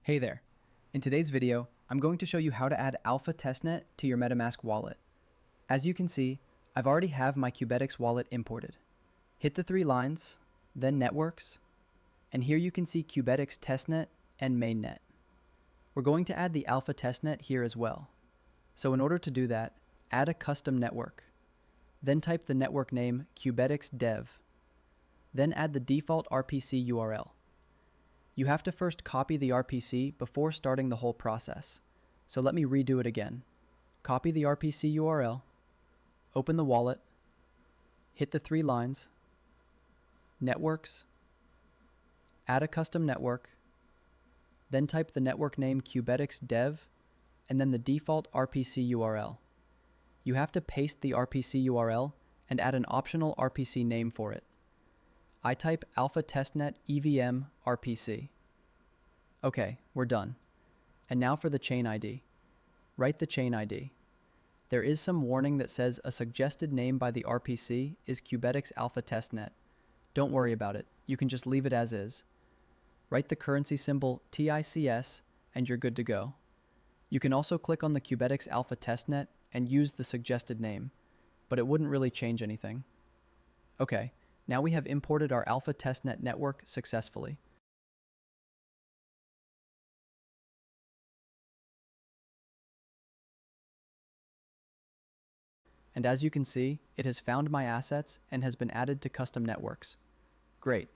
Hey there. In today's video, I'm going to show you how to add Alpha Testnet to your MetaMask wallet. As you can see, I've already have my Qubetics wallet imported. Hit the three lines, then Networks, and here you can see Qubetics Test Net and Mainnet. We're going to add the Alpha Testnet here as well. So in order to do that, add a custom network. Then type the network name Qubetics Dev. Then add the default RPC URL. You have to first copy the RPC before starting the whole process. So let me redo it again. Copy the RPC URL, open the wallet, hit the three lines, Networks, add a custom network, then type the network name Qubetics Dev, and then the default RPC URL. You have to paste the RPC URL and add an optional RPC name for it. I type Alpha Testnet EVM RPC. Okay, we're done. And now for the chain ID. Write the chain ID. There is some warning that says a suggested name by the RPC is Qubetics Alpha Testnet. Don't worry about it. You can just leave it as is. Write the currency symbol TICS and you're good to go. You can also click on the Qubetics Alpha Testnet and use the suggested name, but it wouldn't really change anything. Okay, now we have imported our Alpha Testnet network successfully. And as you can see, it has found my assets and has been added to custom networks. Great.